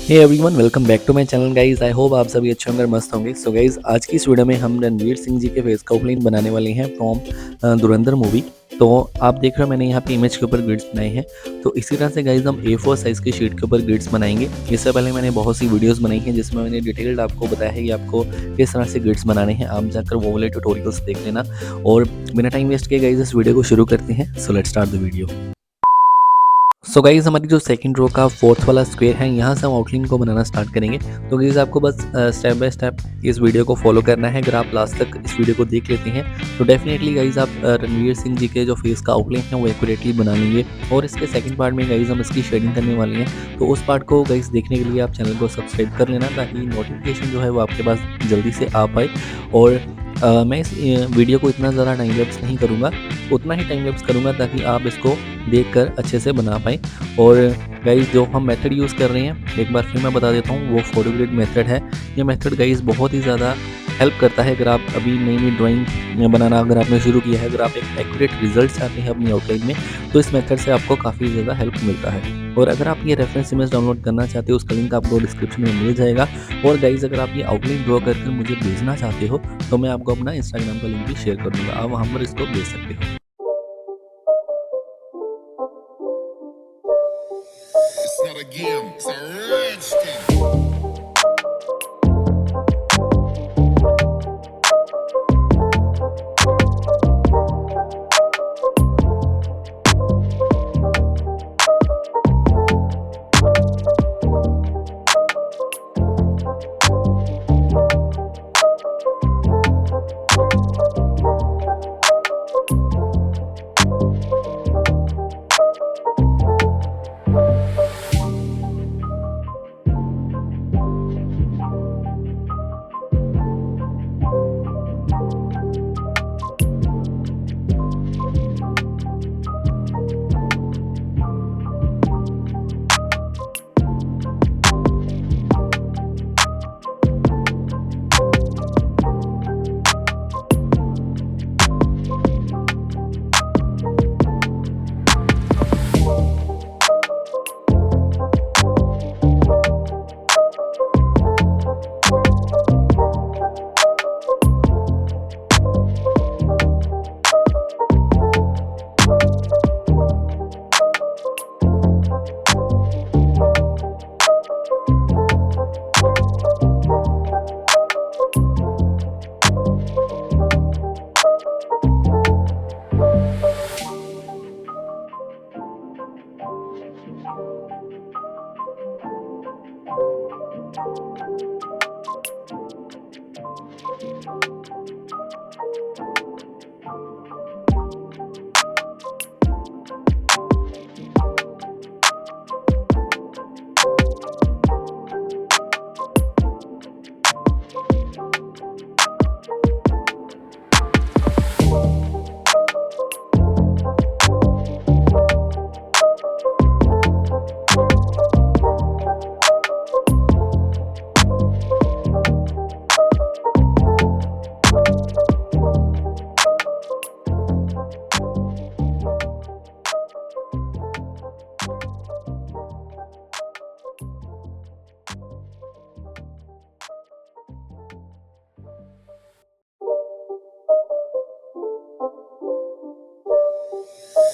Hey everyone, welcome back to my channel guys. I hope आप सभी अच्छे होंगे, मस्त होंगे। सो गाइस, आज की इस वीडियो में हम रणवीर सिंह जी के फेस का आउटलाइन बनाने वाले हैं फ्रॉम धुरंधर मूवी। तो आप देख रहे हो मैंने यहाँ पे इमेज के ऊपर ग्रिड्स बनाए हैं। तो इसी तरह से गाइस हम A4 साइज़ की शीट के ऊपर ग्रिड्स बनाएंगे। इससे पहले मैंने बहुत सी वीडियोस बनाई हैं जिसमें मैंने डिटेल्ड आपको बताया है कि आपको किस तरह से ग्रिड्स बनाने हैं। आप जाकर वो वाले ट्यूटोरियल्स देख लेना। और बिना टाइम वेस्ट किए गाइस इस वीडियो को शुरू करते हैं। So let's start the video. So guys, हमारी जो सेकंड रो का फोर्थ वाला स्क्वायर है, यहाँ से हम आउटलाइन को बनाना स्टार्ट करेंगे। तो गाइज़ आपको बस स्टेप बाय स्टेप इस वीडियो को फॉलो करना है। अगर आप लास्ट तक इस वीडियो को देख लेते हैं तो डेफिनेटली गाइज़ आप रणवीर सिंह जी के जो फेस का आउटलाइन है वो एक्यूरेटली बना लेंगे। और इसके सेकंड पार्ट में गाइज़ हम इसकी शेडिंग करने वाले हैं। तो उस पार्ट को गाइज़ देखने के लिए आप चैनल को सब्सक्राइब कर लेना, ताकि नोटिफिकेशन जो है वो आपके पास जल्दी से आ पाए। और मैं इस वीडियो को इतना ज़्यादा टाइम लैप्स नहीं करूँगा, उतना ही टाइम लैप्स करूँगा ताकि आप इसको देखकर अच्छे से बना पाएँ। और गाइज़ जो हम मेथड यूज़ कर रहे हैं, एक बार फिर मैं बता देता हूँ, वो फोटो ग्रिड मेथड है। ये मेथड गाइज़ बहुत ही ज़्यादा हेल्प करता है। अगर आप अभी नई ड्राइंग बनाना अगर आपने शुरू किया है, अगर आप एक एक्यूरेट रिजल्ट चाहते हैं अपनी आउटलाइन में, तो इस मेथड से आपको काफ़ी ज़्यादा हेल्प मिलता है। और अगर आप ये रेफरेंस इमेज डाउनलोड करना चाहते हो, उसका लिंक आपको डिस्क्रिप्शन में मिल जाएगा। और गाइज़ अगर आप ये आउटलाइन ड्रॉ कर मुझे भेजना चाहते हो तो मैं आपको अपना इंस्टाग्राम का लिंक भी शेयर कर दूँगा, आप वहाँ पर इसको भेज सकते हो। It's not a game, it's a rich thing.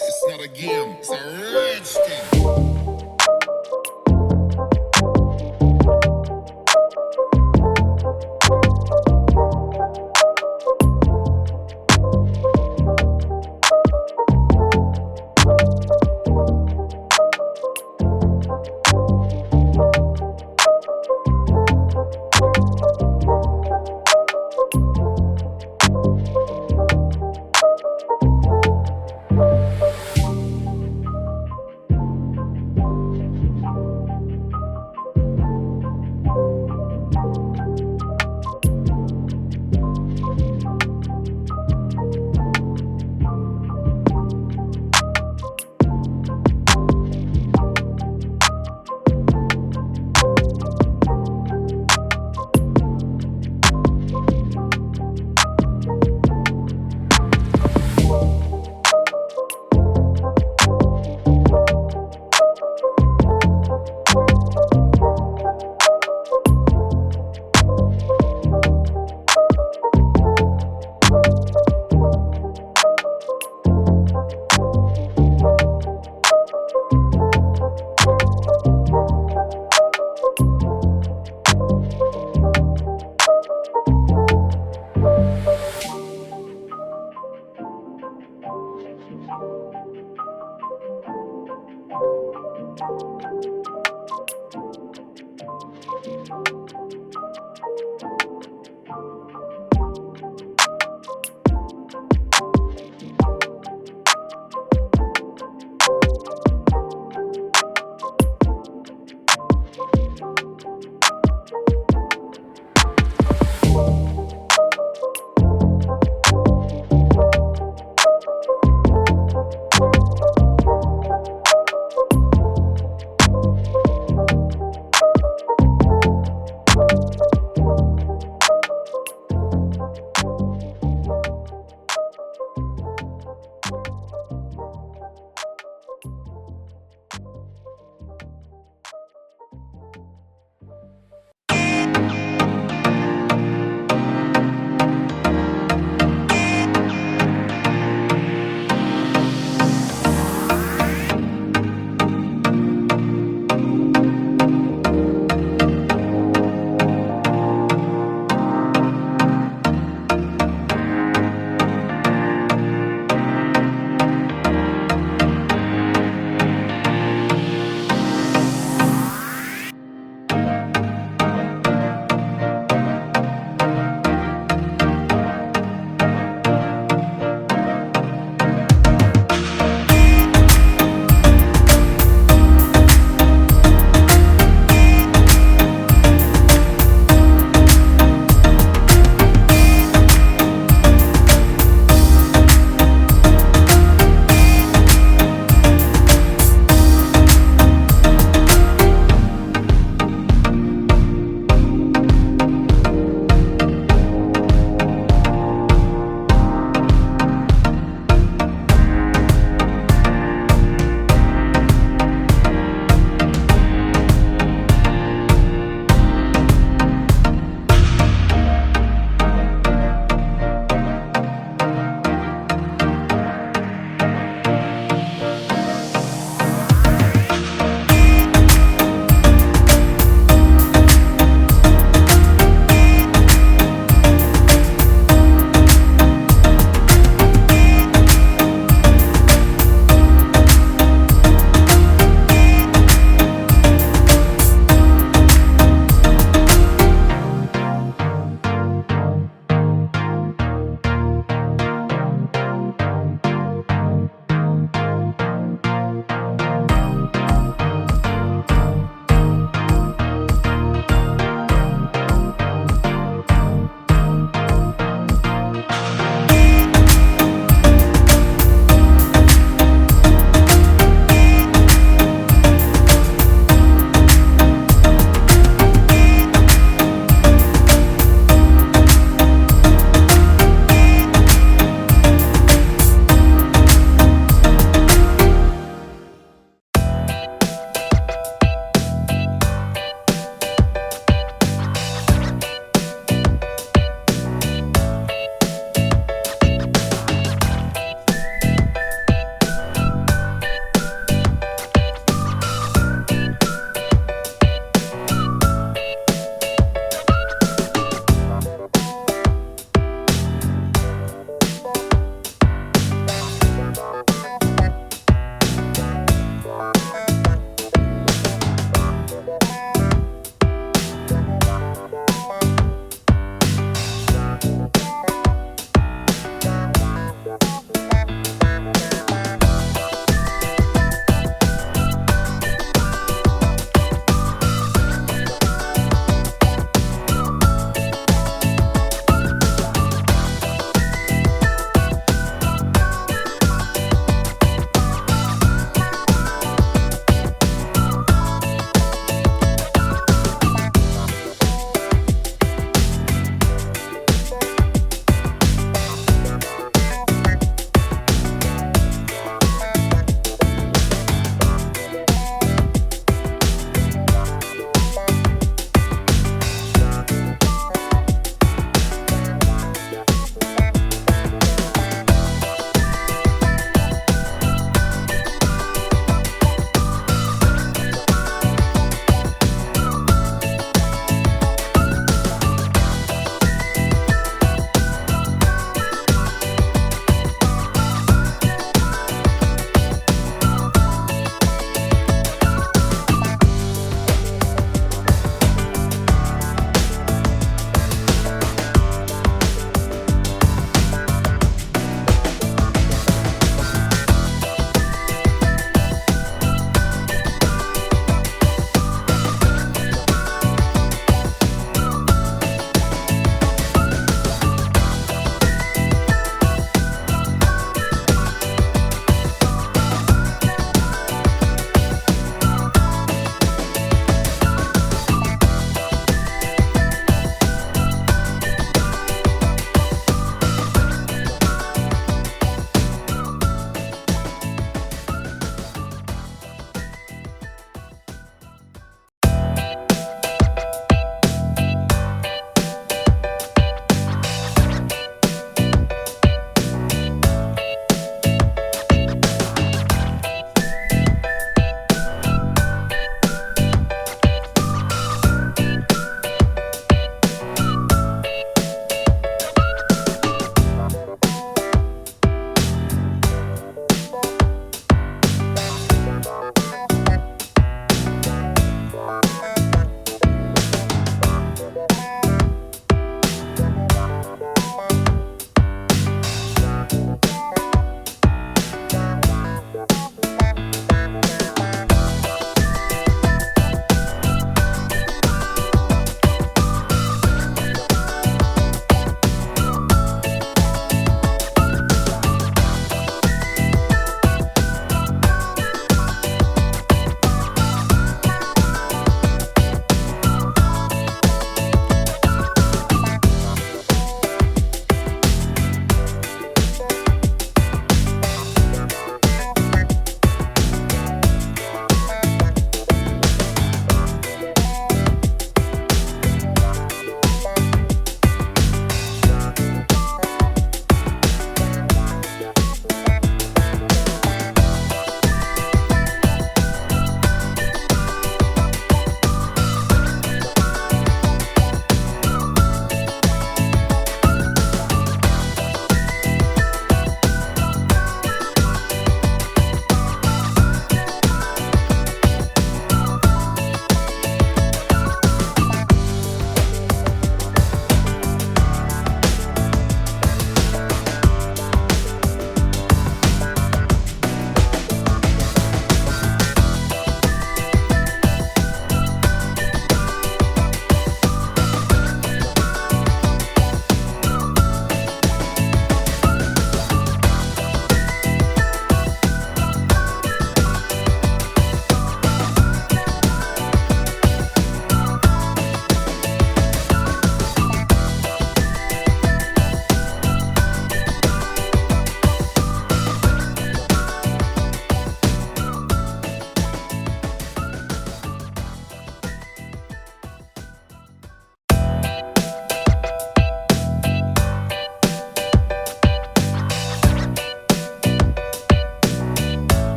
It's not a game, it's a rich thing.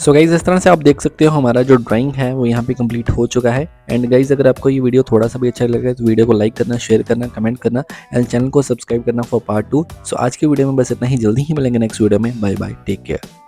So guys इस तरह से आप देख सकते हो हमारा जो ड्राइंग है वो यहाँ पे कंप्लीट हो चुका है। एंड गाइज़ अगर आपको ये वीडियो थोड़ा सा भी अच्छा लगे तो वीडियो को लाइक करना, शेयर करना, कमेंट करना एंड चैनल को सब्सक्राइब करना फॉर पार्ट 2। सो आज की वीडियो में बस इतना ही, जल्दी ही मिलेंगे नेक्स्ट वीडियो में। Bye bye, take care.